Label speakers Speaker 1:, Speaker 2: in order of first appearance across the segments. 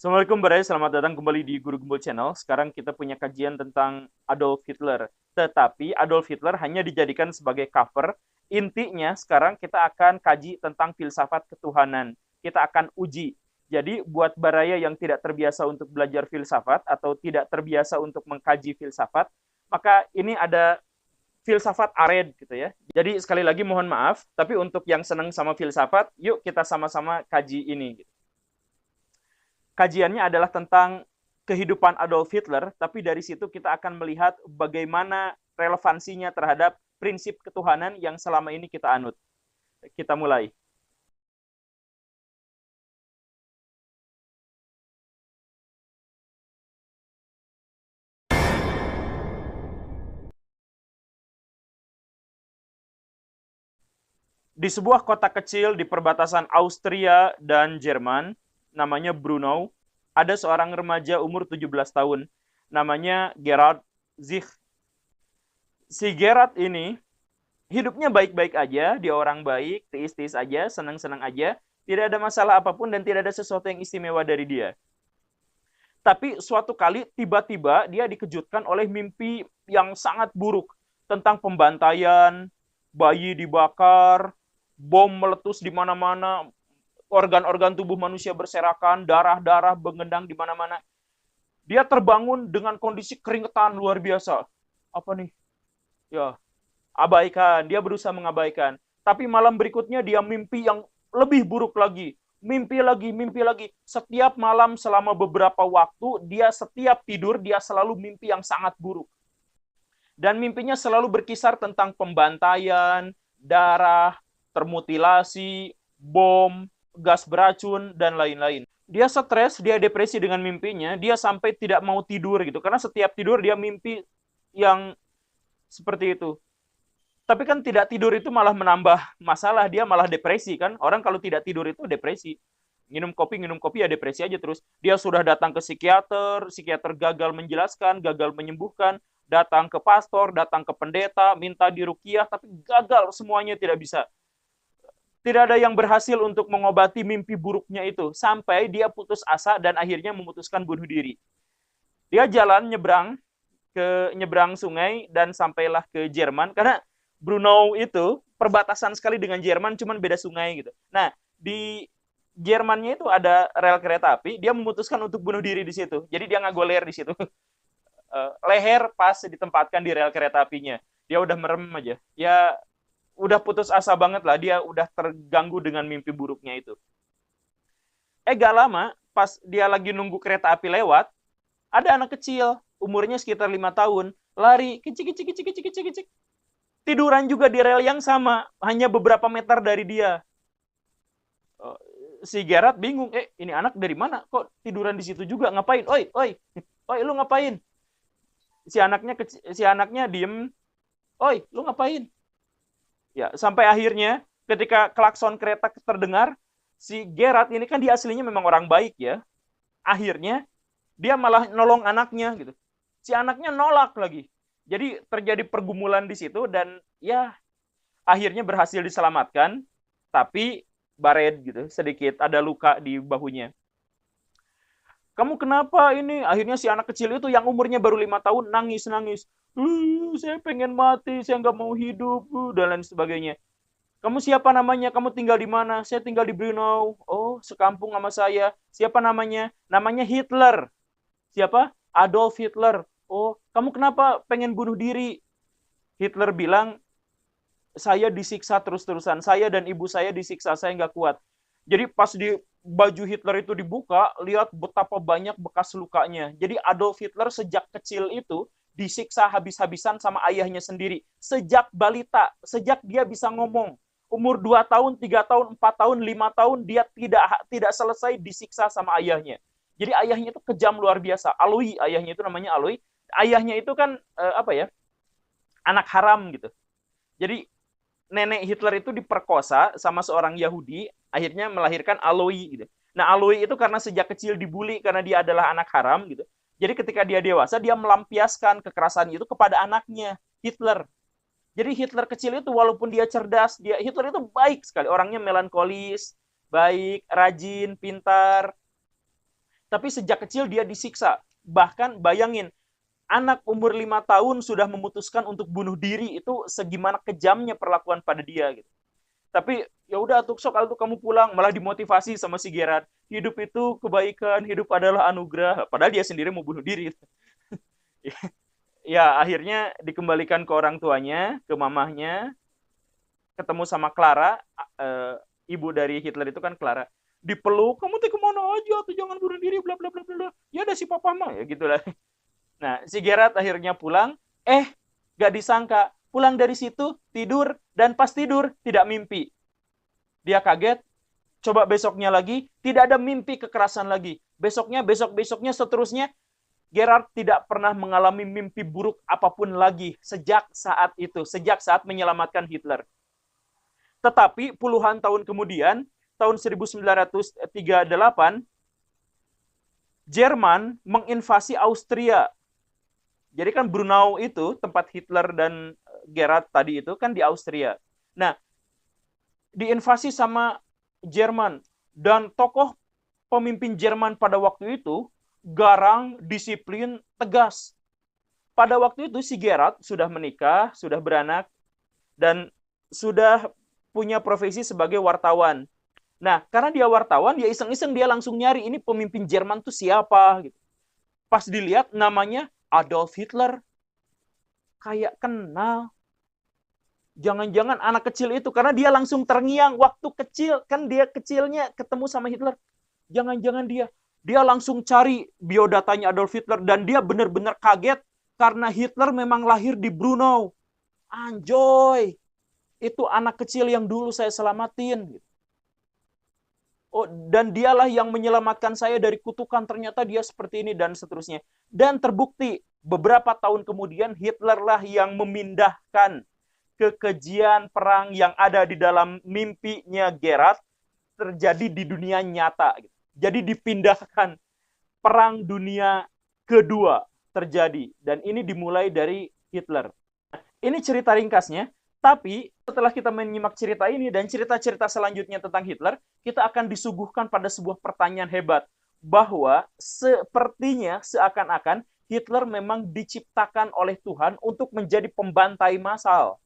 Speaker 1: Assalamualaikum Barai, selamat datang kembali di Guru Gembul Channel. Sekarang kita punya kajian tentang Adolf Hitler. Tetapi Adolf Hitler hanya dijadikan sebagai cover. Intinya sekarang kita akan kaji tentang filsafat ketuhanan. Kita akan uji. Jadi buat Baraya yang tidak terbiasa untuk belajar filsafat atau tidak terbiasa untuk mengkaji filsafat, maka ini ada filsafat ared gitu ya. Jadi sekali lagi mohon maaf, tapi untuk yang senang sama filsafat, yuk kita sama-sama kaji ini. Kajiannya adalah tentang kehidupan Adolf Hitler, tapi dari situ kita akan melihat bagaimana relevansinya terhadap prinsip ketuhanan yang selama ini kita anut. Kita mulai. Di sebuah kota kecil di perbatasan Austria dan Jerman, namanya Brunau, ada seorang remaja umur 17 tahun, namanya Gerhard Zich. Si Gerhard ini hidupnya baik-baik aja, dia orang baik, teis-teis aja, senang-senang aja, tidak ada masalah apapun dan tidak ada sesuatu yang istimewa dari dia. Tapi suatu kali tiba-tiba dia dikejutkan oleh mimpi yang sangat buruk tentang pembantaian, bayi dibakar, bom meletus di mana-mana, organ-organ tubuh manusia berserakan, darah-darah mengendang di mana-mana. Dia terbangun dengan kondisi keringetan luar biasa. Apa nih? Ya, abaikan, dia berusaha mengabaikan. Tapi malam berikutnya dia mimpi yang lebih buruk lagi. Mimpi lagi, mimpi lagi. Setiap malam selama beberapa waktu, dia setiap tidur, dia selalu mimpi yang sangat buruk. Dan mimpinya selalu berkisar tentang pembantaian, darah, termutilasi, bom, gas beracun, dan lain-lain. Dia stres, dia depresi dengan mimpinya, dia sampai tidak mau tidur gitu. Karena setiap tidur dia mimpi yang seperti itu. Tapi kan tidak tidur itu malah menambah masalah, dia malah depresi kan. Orang kalau tidak tidur itu depresi. Minum kopi ya depresi aja terus. Dia sudah datang ke psikiater, psikiater gagal menjelaskan, gagal menyembuhkan, datang ke pastor, datang ke pendeta, minta diruqyah, tapi gagal, semuanya tidak bisa. Tidak ada yang berhasil untuk mengobati mimpi buruknya itu. Sampai dia putus asa dan akhirnya memutuskan bunuh diri. Dia jalan nyebrang sungai dan sampailah ke Jerman karena Brunei itu perbatasan sekali dengan Jerman, cuman beda sungai gitu. Nah, di Jermannya itu ada rel kereta api, dia memutuskan untuk bunuh diri di situ. Jadi dia ngagoler di situ. Leher pas ditempatkan di rel kereta apinya. Dia udah merem aja. Ya udah putus asa banget lah, dia udah terganggu dengan mimpi buruknya itu. Gak lama, pas dia lagi nunggu kereta api lewat, ada anak kecil, umurnya sekitar 5 tahun, lari, kicik, kicik, kicik, kicik, kicik, kicik. Tiduran juga di rel yang sama, hanya beberapa meter dari dia. Si Gerard bingung, ini anak dari mana? Kok tiduran di situ juga? Ngapain? Oi, oi, oi, lu ngapain? Si anaknya diem, oi, lu ngapain? Ya, sampai akhirnya ketika klakson kereta terdengar, si Gerard ini kan dia aslinya memang orang baik ya. Akhirnya dia malah nolong anaknya gitu. Si anaknya nolak lagi. Jadi terjadi pergumulan di situ dan ya akhirnya berhasil diselamatkan, tapi bared gitu, sedikit ada luka di bahunya. Kamu kenapa ini? Akhirnya si anak kecil itu yang umurnya baru 5 tahun nangis. Saya pengen mati, saya nggak mau hidup, dan lain sebagainya. Kamu siapa namanya? Kamu tinggal di mana? Saya tinggal di Brunei. Oh, sekampung sama saya. Siapa namanya? Namanya Hitler. Siapa? Adolf Hitler. Oh, kamu kenapa pengen bunuh diri? Hitler bilang, saya disiksa terus-terusan. Saya dan ibu saya disiksa, saya nggak kuat. Jadi pas di baju Hitler itu dibuka, lihat betapa banyak bekas lukanya. Jadi Adolf Hitler sejak kecil itu disiksa habis-habisan sama ayahnya sendiri. Sejak balita, sejak dia bisa ngomong. Umur 2 tahun, 3 tahun, 4 tahun, 5 tahun, dia tidak selesai disiksa sama ayahnya. Jadi ayahnya itu kejam luar biasa. Aloy, ayahnya itu namanya Aloy. Ayahnya itu kan apa ya? Anak haram gitu. Jadi nenek Hitler itu diperkosa sama seorang Yahudi, akhirnya melahirkan Aloy gitu. Nah, Aloy itu karena sejak kecil dibully karena dia adalah anak haram gitu. Jadi ketika dia dewasa, dia melampiaskan kekerasan itu kepada anaknya, Hitler. Jadi Hitler kecil itu walaupun dia cerdas, Hitler itu baik sekali, orangnya melankolis, baik, rajin, pintar. Tapi sejak kecil dia disiksa. Bahkan bayangin, anak umur 5 tahun sudah memutuskan untuk bunuh diri, itu segimana kejamnya perlakuan pada dia gitu. Tapi ya udah tuh sok tuh kamu pulang, malah dimotivasi sama si Gerard. Hidup itu kebaikan, hidup adalah anugerah. Padahal dia sendiri mau bunuh diri. Ya akhirnya dikembalikan ke orang tuanya, ke mamahnya, ketemu sama Clara, ibu dari Hitler itu kan Clara. Dipeluk, kamu tuh kemana aja tuh, jangan bunuh diri, bla bla bla bla. Ya ada si papa mah ya gitulah. Nah si Gerard akhirnya pulang. Gak disangka pulang dari situ tidur, dan pas tidur tidak mimpi. Dia kaget, coba besoknya lagi, tidak ada mimpi kekerasan lagi. Besoknya, besok-besoknya, seterusnya, Gerard tidak pernah mengalami mimpi buruk apapun lagi sejak saat itu, sejak saat menyelamatkan Hitler. Tetapi puluhan tahun kemudian, tahun 1938, Jerman menginvasi Austria. Jadi kan Brunau itu, tempat Hitler dan Gerard tadi itu kan di Austria. Nah, diinvasi sama Jerman. Dan tokoh pemimpin Jerman pada waktu itu garang, disiplin, tegas. Pada waktu itu si Gerard sudah menikah, sudah beranak, dan sudah punya profesi sebagai wartawan. Nah, karena dia wartawan, ya iseng-iseng dia langsung nyari ini pemimpin Jerman tuh siapa gitu. Pas dilihat namanya Adolf Hitler. Kayak kenal. Jangan-jangan anak kecil itu, karena dia langsung terngiang waktu kecil, kan dia kecilnya ketemu sama Hitler. Jangan-jangan dia langsung cari biodatanya Adolf Hitler, dan dia benar-benar kaget karena Hitler memang lahir di Brunau. Anjoy, itu anak kecil yang dulu saya selamatin. Oh, dan dialah yang menyelamatkan saya dari kutukan, ternyata dia seperti ini, dan seterusnya. Dan terbukti, beberapa tahun kemudian Hitler lah yang memindahkan kekejian perang yang ada di dalam mimpinya Gerard terjadi di dunia nyata. Jadi dipindahkan, perang dunia kedua terjadi, dan ini dimulai dari Hitler. Ini cerita ringkasnya, tapi setelah kita menyimak cerita ini dan cerita-cerita selanjutnya tentang Hitler, kita akan disuguhkan pada sebuah pertanyaan hebat, bahwa sepertinya seakan-akan Hitler memang diciptakan oleh Tuhan untuk menjadi pembantai massal.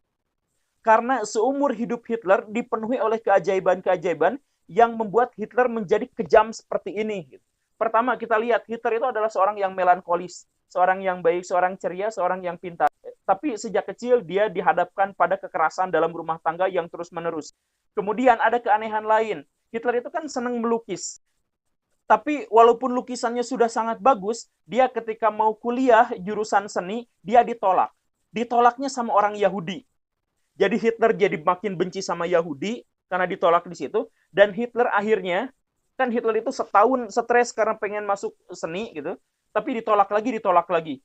Speaker 1: Karena seumur hidup Hitler dipenuhi oleh keajaiban-keajaiban yang membuat Hitler menjadi kejam seperti ini. Pertama, kita lihat Hitler itu adalah seorang yang melankolis, seorang yang baik, seorang ceria, seorang yang pintar. Tapi sejak kecil dia dihadapkan pada kekerasan dalam rumah tangga yang terus-menerus. Kemudian ada keanehan lain. Hitler itu kan senang melukis. Tapi walaupun lukisannya sudah sangat bagus, dia ketika mau kuliah jurusan seni, dia ditolak. Ditolaknya sama orang Yahudi. Jadi Hitler jadi makin benci sama Yahudi karena ditolak di situ, dan Hitler akhirnya, kan Hitler itu setahun stres karena pengen masuk seni gitu, tapi ditolak lagi.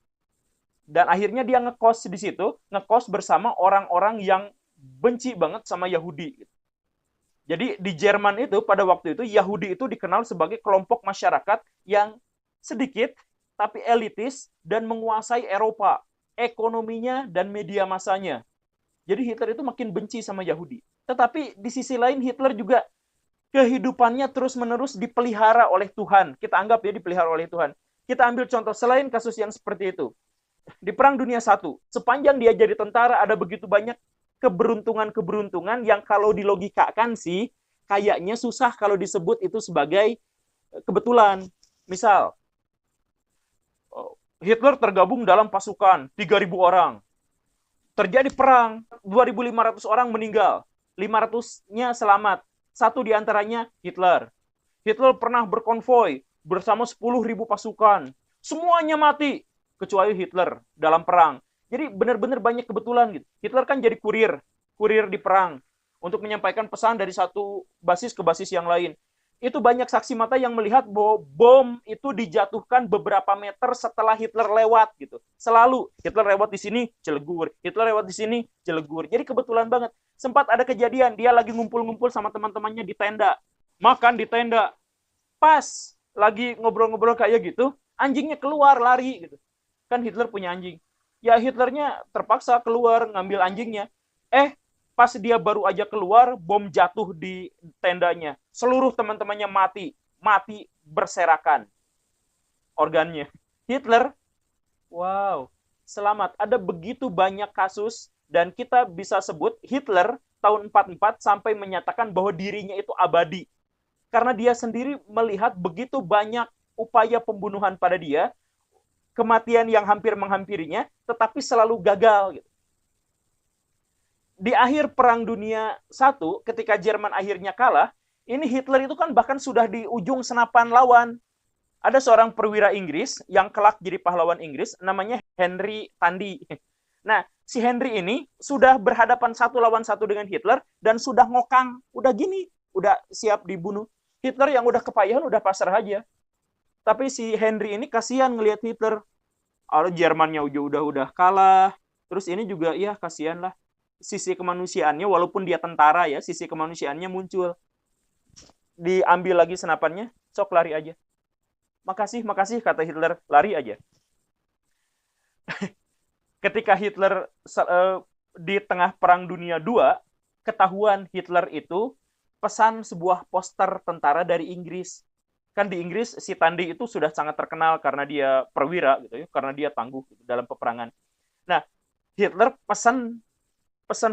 Speaker 1: Dan akhirnya dia ngekos di situ, ngekos bersama orang-orang yang benci banget sama Yahudi. Jadi di Jerman itu pada waktu itu Yahudi itu dikenal sebagai kelompok masyarakat yang sedikit tapi elitis dan menguasai Eropa, ekonominya dan media massanya. Jadi Hitler itu makin benci sama Yahudi. Tetapi di sisi lain Hitler juga kehidupannya terus-menerus dipelihara oleh Tuhan. Kita anggap ya dipelihara oleh Tuhan. Kita ambil contoh selain kasus yang seperti itu. Di Perang Dunia I, sepanjang dia jadi tentara ada begitu banyak keberuntungan-keberuntungan yang kalau dilogikakan sih kayaknya susah kalau disebut itu sebagai kebetulan. Misal, Hitler tergabung dalam pasukan 3.000 orang. Terjadi perang, 2.500 orang meninggal, 500-nya selamat. Satu diantaranya Hitler. Hitler pernah berkonvoi bersama 10.000 pasukan. Semuanya mati, kecuali Hitler dalam perang. Jadi benar-benar banyak kebetulan gitu. Hitler kan jadi kurir di perang untuk menyampaikan pesan dari satu basis ke basis yang lain. Itu banyak saksi mata yang melihat bahwa bom itu dijatuhkan beberapa meter setelah Hitler lewat gitu. Selalu Hitler lewat di sini, Cilegur. Hitler lewat di sini, Cilegur. Jadi kebetulan banget. Sempat ada kejadian dia lagi ngumpul-ngumpul sama teman-temannya di tenda. Makan di tenda. Pas lagi ngobrol-ngobrol kayak gitu, anjingnya keluar lari gitu. Kan Hitler punya anjing. Ya Hitlernya terpaksa keluar ngambil anjingnya. Pas dia baru aja keluar, bom jatuh di tendanya. Seluruh teman-temannya mati berserakan. organnya. Hitler, wow, selamat. Ada begitu banyak kasus dan kita bisa sebut Hitler tahun 44 sampai menyatakan bahwa dirinya itu abadi. Karena dia sendiri melihat begitu banyak upaya pembunuhan pada dia, kematian yang hampir menghampirinya, tetapi selalu gagal. Gitu. Di akhir Perang Dunia I, ketika Jerman akhirnya kalah, ini Hitler itu kan bahkan sudah di ujung senapan lawan. Ada seorang perwira Inggris yang kelak jadi pahlawan Inggris, namanya Henry Tandy. Nah, si Henry ini sudah berhadapan 1 lawan 1 dengan Hitler dan sudah ngokang, udah gini, udah siap dibunuh. Hitler yang udah kepayahan udah pasrah aja. Tapi si Henry ini kasihan ngelihat Hitler. Jermannya udah kalah. Terus ini juga ya kasihan lah. Sisi kemanusiaannya walaupun dia tentara ya, sisi kemanusiaannya muncul. Diambil lagi senapannya, sok lari aja. Makasih, kata Hitler, lari aja. Ketika Hitler di tengah Perang Dunia II, ketahuan Hitler itu pesan sebuah poster tentara dari Inggris. Kan di Inggris si Tandy itu sudah sangat terkenal karena dia perwira gitu ya, karena dia tangguh gitu, dalam peperangan. Nah, Hitler pesan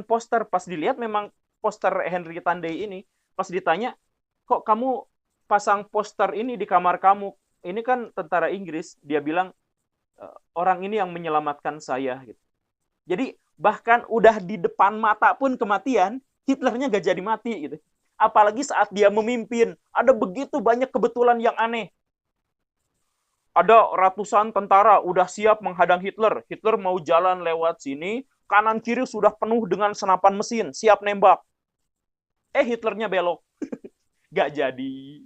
Speaker 1: poster, pas dilihat memang poster Henry Tandy ini, pas ditanya, "Kok kamu pasang poster ini di kamar kamu? Ini kan tentara Inggris." Dia bilang, "Orang ini yang menyelamatkan saya." Gitu. Jadi bahkan udah di depan mata pun kematian, Hitlernya gak jadi mati gitu. Apalagi saat dia memimpin, ada begitu banyak kebetulan yang aneh. Ada ratusan tentara udah siap menghadang Hitler. Hitler mau jalan lewat sini, kanan kiri sudah penuh dengan senapan mesin, siap nembak. Hitlernya belok. Gak jadi.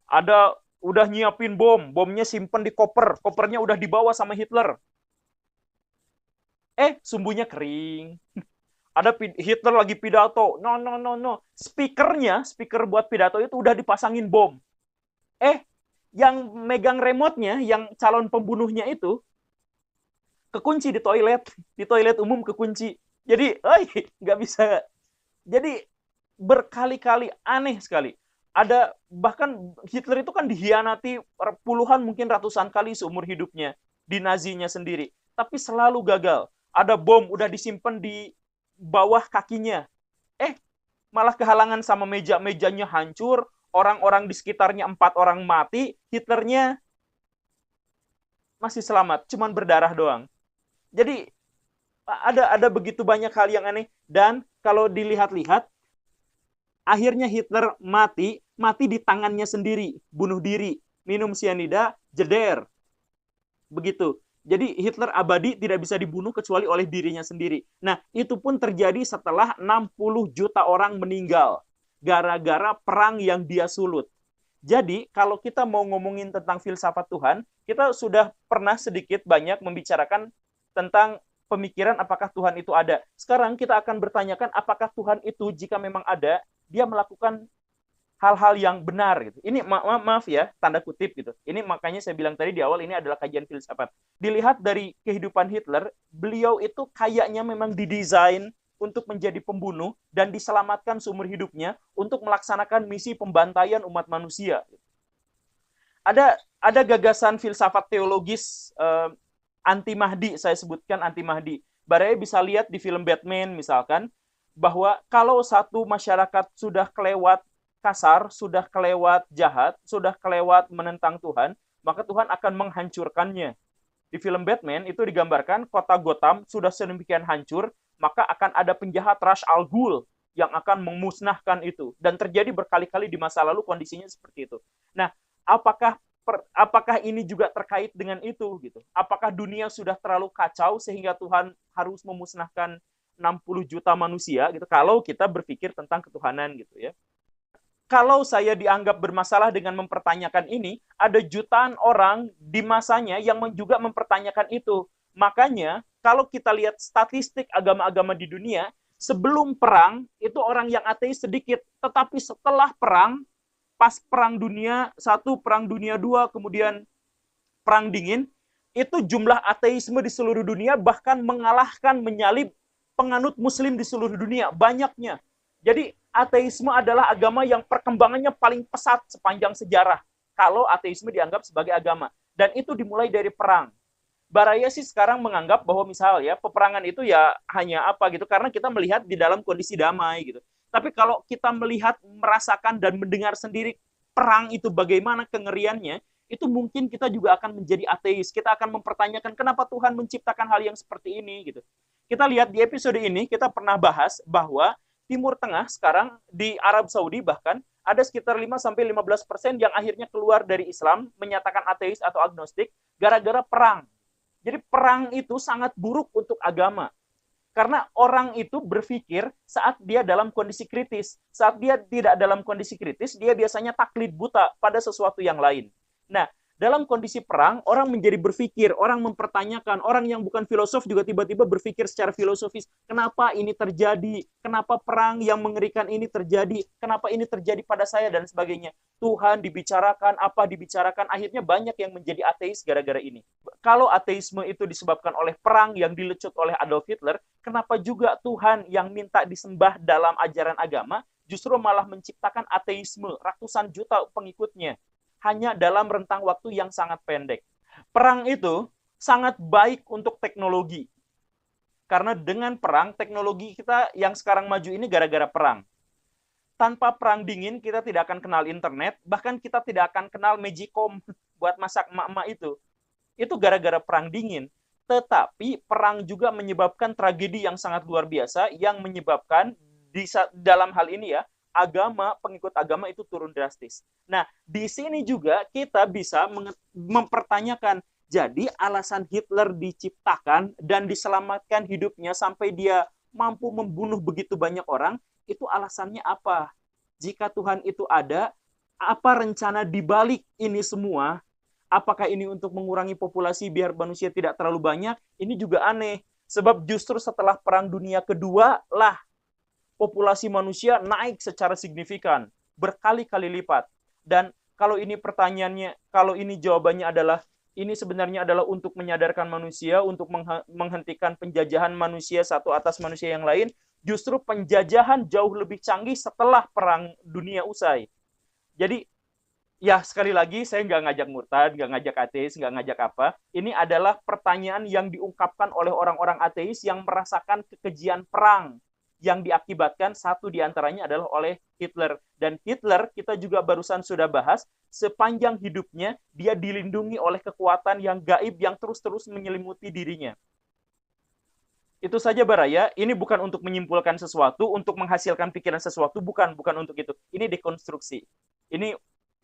Speaker 1: Ada udah nyiapin bomnya simpen di kopernya udah dibawa sama Hitler. Sumbunya kering. Ada Hitler lagi pidato, no. Speaker buat pidato itu udah dipasangin bom. Yang megang remote-nya, yang calon pembunuhnya itu, kekunci di toilet umum kekunci. Jadi, nggak bisa. Jadi, berkali-kali aneh sekali. Ada bahkan Hitler itu kan dihianati puluhan mungkin ratusan kali seumur hidupnya di Nazinya sendiri, tapi selalu gagal. Ada bom udah disimpan di bawah kakinya, malah kehalangan sama mejanya hancur, orang-orang di sekitarnya 4 orang mati, Hitlernya masih selamat, cuman berdarah doang. Jadi ada begitu banyak hal yang aneh, dan kalau dilihat-lihat akhirnya Hitler mati di tangannya sendiri, bunuh diri, minum sianida, jeder. Begitu. Jadi Hitler abadi, tidak bisa dibunuh kecuali oleh dirinya sendiri. Nah, itu pun terjadi setelah 60 juta orang meninggal gara-gara perang yang dia sulut. Jadi, kalau kita mau ngomongin tentang filsafat Tuhan, kita sudah pernah sedikit banyak membicarakan tentang pemikiran apakah Tuhan itu ada. Sekarang kita akan bertanyakan apakah Tuhan itu jika memang ada, dia melakukan hal-hal yang benar gitu. Ini maaf ya, tanda kutip gitu. Ini makanya saya bilang tadi di awal ini adalah kajian filsafat. Dilihat dari kehidupan Hitler, beliau itu kayaknya memang didesain untuk menjadi pembunuh dan diselamatkan seumur hidupnya untuk melaksanakan misi pembantaian umat manusia. Ada gagasan filsafat teologis anti Mahdi, saya sebutkan anti Mahdi. Baraya bisa lihat di film Batman misalkan, bahwa kalau satu masyarakat sudah kelewat kasar, sudah kelewat jahat, sudah kelewat menentang Tuhan, maka Tuhan akan menghancurkannya. Di film Batman itu digambarkan kota Gotham sudah sedemikian hancur, maka akan ada penjahat Ra's al Ghul yang akan memusnahkan itu. Dan terjadi berkali-kali di masa lalu kondisinya seperti itu. Nah, apakah ini juga terkait dengan itu gitu? Apakah dunia sudah terlalu kacau sehingga Tuhan harus memusnahkan 60 juta manusia gitu? Kalau kita berpikir tentang ketuhanan gitu ya. Kalau saya dianggap bermasalah dengan mempertanyakan ini, ada jutaan orang di masanya yang juga mempertanyakan itu. Makanya, kalau kita lihat statistik agama-agama di dunia, sebelum perang, itu orang yang ateis sedikit. Tetapi setelah perang, pas Perang Dunia I, Perang Dunia II, kemudian Perang Dingin, itu jumlah ateisme di seluruh dunia bahkan mengalahkan, menyalip penganut muslim di seluruh dunia. Banyaknya. Jadi, ateisme adalah agama yang perkembangannya paling pesat sepanjang sejarah. Kalau ateisme dianggap sebagai agama. Dan itu dimulai dari perang. Baraya sih sekarang menganggap bahwa misal ya peperangan itu ya hanya apa gitu karena kita melihat di dalam kondisi damai gitu. Tapi kalau kita melihat, merasakan dan mendengar sendiri perang itu bagaimana kengeriannya, itu mungkin kita juga akan menjadi ateis. Kita akan mempertanyakan kenapa Tuhan menciptakan hal yang seperti ini gitu. Kita lihat di episode ini kita pernah bahas bahwa Timur Tengah sekarang di Arab Saudi bahkan ada sekitar 5-15% yang akhirnya keluar dari Islam, menyatakan ateis atau agnostik gara-gara perang. Jadi perang itu sangat buruk untuk agama. Karena orang itu berpikir saat dia dalam kondisi kritis. Saat dia tidak dalam kondisi kritis, dia biasanya taklid buta pada sesuatu yang lain. Nah, dalam kondisi perang, orang menjadi berpikir, orang mempertanyakan, orang yang bukan filosof juga tiba-tiba berpikir secara filosofis, kenapa ini terjadi? Kenapa perang yang mengerikan ini terjadi? Kenapa ini terjadi pada saya? Dan sebagainya. Tuhan dibicarakan, apa dibicarakan, akhirnya banyak yang menjadi ateis gara-gara ini. Kalau ateisme itu disebabkan oleh perang yang dilecut oleh Adolf Hitler, kenapa juga Tuhan yang minta disembah dalam ajaran agama justru malah menciptakan ateisme, ratusan juta pengikutnya, hanya dalam rentang waktu yang sangat pendek. Perang itu sangat baik untuk teknologi. Karena dengan perang, teknologi kita yang sekarang maju ini gara-gara perang. Tanpa perang dingin, kita tidak akan kenal internet, bahkan kita tidak akan kenal Magicom buat masak emak-emak itu. Itu gara-gara perang dingin. Tetapi perang juga menyebabkan tragedi yang sangat luar biasa, yang menyebabkan dalam hal ini ya, pengikut agama itu turun drastis. Nah, di sini juga kita bisa mempertanyakan, jadi alasan Hitler diciptakan dan diselamatkan hidupnya sampai dia mampu membunuh begitu banyak orang, itu alasannya apa? Jika Tuhan itu ada, apa rencana dibalik ini semua? Apakah ini untuk mengurangi populasi biar manusia tidak terlalu banyak? Ini juga aneh. Sebab justru setelah Perang Dunia Kedua lah populasi manusia naik secara signifikan, berkali-kali lipat. Dan kalau ini pertanyaannya, kalau ini jawabannya adalah, ini sebenarnya adalah untuk menyadarkan manusia, untuk menghentikan penjajahan manusia satu atas manusia yang lain, justru penjajahan jauh lebih canggih setelah Perang Dunia usai. Jadi, ya sekali lagi saya nggak ngajak murtad, nggak ngajak ateis, nggak ngajak apa. Ini adalah pertanyaan yang diungkapkan oleh orang-orang ateis yang merasakan kekejian perang yang diakibatkan satu diantaranya adalah oleh Hitler. Dan Hitler kita juga barusan sudah bahas, sepanjang hidupnya dia dilindungi oleh kekuatan yang gaib yang terus-terus menyelimuti dirinya. Itu saja Baraya, ini bukan untuk menyimpulkan sesuatu, untuk menghasilkan pikiran sesuatu, bukan untuk itu. Ini dekonstruksi. Ini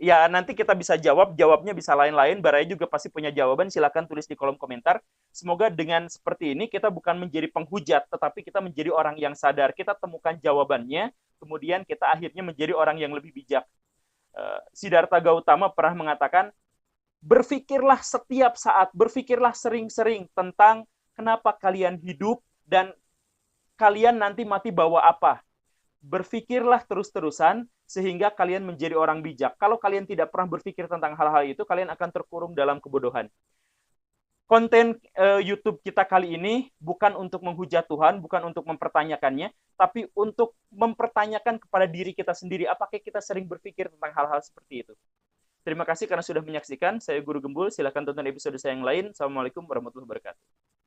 Speaker 1: ya nanti kita bisa jawabnya bisa lain-lain. Baraya juga pasti punya jawaban, silakan tulis di kolom komentar. Semoga dengan seperti ini kita bukan menjadi penghujat, tetapi kita menjadi orang yang sadar. Kita temukan jawabannya, kemudian kita akhirnya menjadi orang yang lebih bijak. Siddhartha Gautama pernah mengatakan, berpikirlah setiap saat, berpikirlah sering-sering tentang kenapa kalian hidup dan kalian nanti mati bawa apa. Berpikirlah terus-terusan sehingga kalian menjadi orang bijak. Kalau kalian tidak pernah berpikir tentang hal-hal itu, kalian akan terkurung dalam kebodohan. Konten YouTube kita kali ini bukan untuk menghujat Tuhan, bukan untuk mempertanyakannya, tapi untuk mempertanyakan kepada diri kita sendiri, apakah kita sering berpikir tentang hal-hal seperti itu. Terima kasih karena sudah menyaksikan. Saya Guru Gembul. Silakan tonton episode saya yang lain. Assalamualaikum warahmatullahi wabarakatuh.